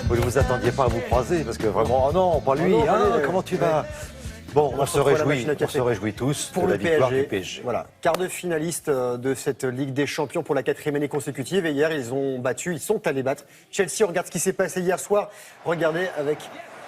Vous ne vous attendiez pas à vous croiser, parce que vraiment, oh non, pas lui, Oh non, hein, pas lui, comment tu ouais. vas? Bon, on se machine à réjouit tous pour de la le victoire PSG. du PSG. Voilà, quart de finaliste de cette Ligue des Champions pour la 4e année consécutive. Et hier, ils sont allés battre Chelsea. On regarde ce qui s'est passé hier soir. Regardez avec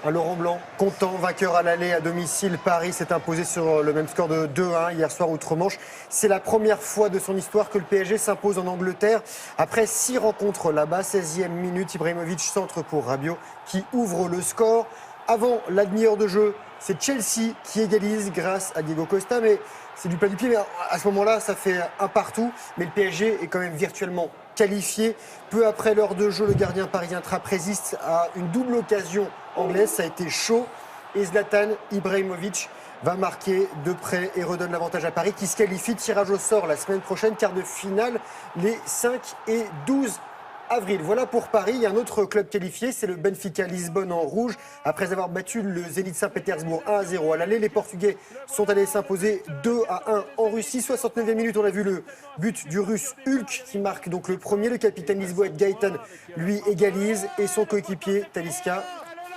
un Laurent Blanc content, vainqueur à l'aller à domicile. Paris s'est imposé sur le même score de 2-1 hier soir outre-Manche. C'est la première fois de son histoire que le PSG s'impose en Angleterre. Après 6 rencontres là-bas, 16e minute, Ibrahimovic centre pour Rabiot qui ouvre le score. Avant la demi-heure de jeu, c'est Chelsea qui égalise grâce à Diego Costa, mais c'est du plat du pied. Mais à ce moment-là, ça fait un partout. Mais le PSG est quand même virtuellement qualifié. Peu après l'heure de jeu, le gardien parisien Trapp résiste à une double occasion anglaise. Ça a été chaud. Et Zlatan Ibrahimovic va marquer de près et redonne l'avantage à Paris qui se qualifie. Tirage au sort la semaine prochaine, quart de finale, les 5 et 12 avril. Voilà pour Paris. Il y a un autre club qualifié, c'est le Benfica Lisbonne en rouge. Après avoir battu le Zénith Saint-Pétersbourg 1-0 à l'aller, les Portugais sont allés s'imposer 2-1 en Russie. 69e minute, on a vu le but du Russe Hulk qui marque donc le premier. Le capitaine lisboète Gaëtan, lui, égalise et son coéquipier Talisca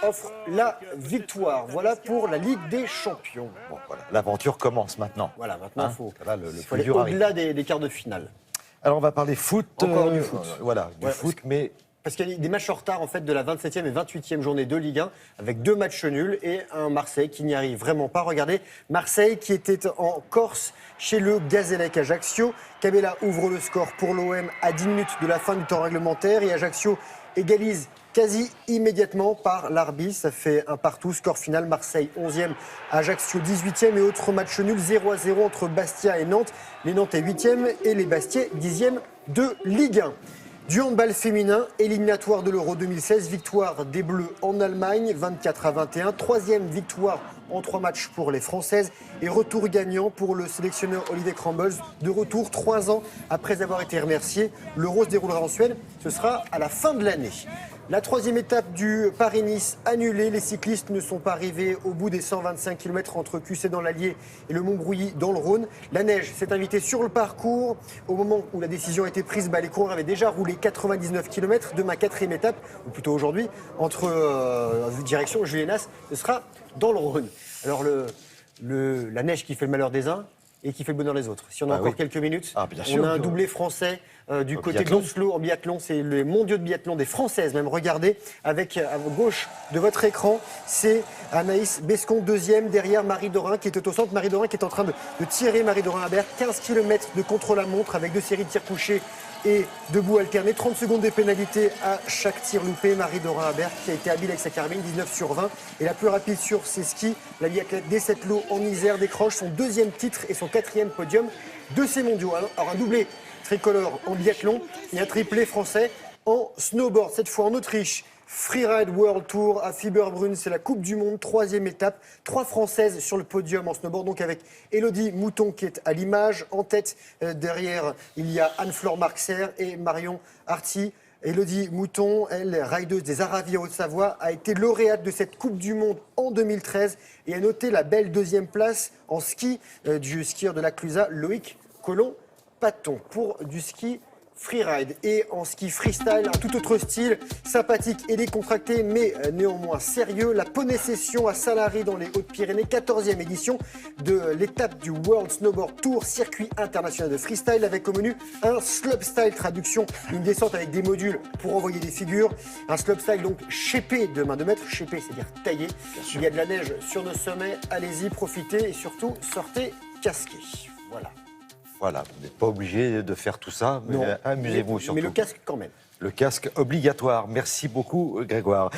offre la victoire. Voilà pour la Ligue des Champions. Bon, voilà, l'aventure commence maintenant. Voilà, maintenant Hein, faut là, le faut plus aller dur arrive. au-delà des quarts de finale. Alors on va parler foot. Encore du foot. Voilà, du foot, mais Parce qu'il y a des matchs en retard en fait de la 27e et 28e journée de Ligue 1 avec 2 matchs nuls et un Marseille qui n'y arrive vraiment pas. Regardez, Marseille qui était en Corse chez le Gazélec Ajaccio. Cabella ouvre le score pour l'OM à 10 minutes de la fin du temps réglementaire et Ajaccio égalise quasi immédiatement par l'arbitre. Ça fait un partout. Score final, Marseille 11e, Ajaccio 18e et autre match nul 0-0 entre Bastia et Nantes. Les Nantais 8e et les Bastiais 10e de Ligue 1. Du handball féminin, éliminatoire de l'Euro 2016, victoire des Bleus en Allemagne, 24-21. Troisième victoire en 3 matchs pour les Françaises et retour gagnant pour le sélectionneur Olivier Crumbles. De retour 3 ans après avoir été remercié. L'Euro se déroulera en Suède, ce sera à la fin de l'année. La 3e étape du Paris-Nice annulée. Les cyclistes ne sont pas arrivés au bout des 125 km entre Cussey dans l'Allier et le Montbrouilly dans le Rhône. La neige s'est invitée sur le parcours. Au moment où la décision a été prise, les coureurs avaient déjà roulé 99 km. Demain, 4e étape, ou plutôt aujourd'hui, entre direction Juliénas, ce sera dans le Rhône. Alors la neige qui fait le malheur des uns et qui fait le bonheur des autres. Si on a encore quelques minutes, bien sûr, on a un doublé français du côté biathlon. d'Oslo en biathlon. C'est les mondiaux de biathlon des Françaises, même. Regardez, avec à gauche de votre écran, c'est Anaïs Bescon, 2e, derrière Marie Dorin qui était au centre. Marie Dorin qui est en train de tirer Marie Dorin-Habert. 15 km de contre-la-montre avec 2 séries de tirs couchés et debout alternés. 30 secondes de pénalité à chaque tir loupé. Marie Dorin-Habert qui a été habile avec sa carabine, 19 sur 20. Et la plus rapide sur ses skis, la biathlète des 7 lots en Isère décroche son 2e titre et son 4e podium de ces mondiaux. Alors un doublé tricolore en biathlon et un triplé français en snowboard, cette fois en Autriche. Freeride World Tour à Fieberbrunn, c'est la Coupe du Monde, 3e étape. 3 Françaises sur le podium en snowboard, donc avec Élodie Mouton qui est à l'image. En tête, derrière, il y a Anne-Flore Marxer et Marion Arty. Élodie Mouton, elle, rideuse des Aravis Haute-Savoie, a été lauréate de cette Coupe du Monde en 2013 et a noté la belle 2e place en ski du skieur de la Clusaz, Loïc Colomb-Paton, pour du ski freeride. Et en ski freestyle, un tout autre style, sympathique et décontracté, mais néanmoins sérieux. La poney session à Salary dans les Hautes-Pyrénées, 14e édition de l'étape du World Snowboard Tour, circuit international de freestyle, avec au menu un slopestyle, traduction, une descente avec des modules pour envoyer des figures. Un slopestyle donc shapé de main de maître, shapé c'est-à-dire taillé. Il y a de la neige sur nos sommets, allez-y, profitez et surtout sortez casqués. Voilà. voilà, vous n'êtes pas obligé de faire tout ça, mais amusez-vous surtout. Mais le casque quand même. Le casque obligatoire. Merci beaucoup, Grégoire.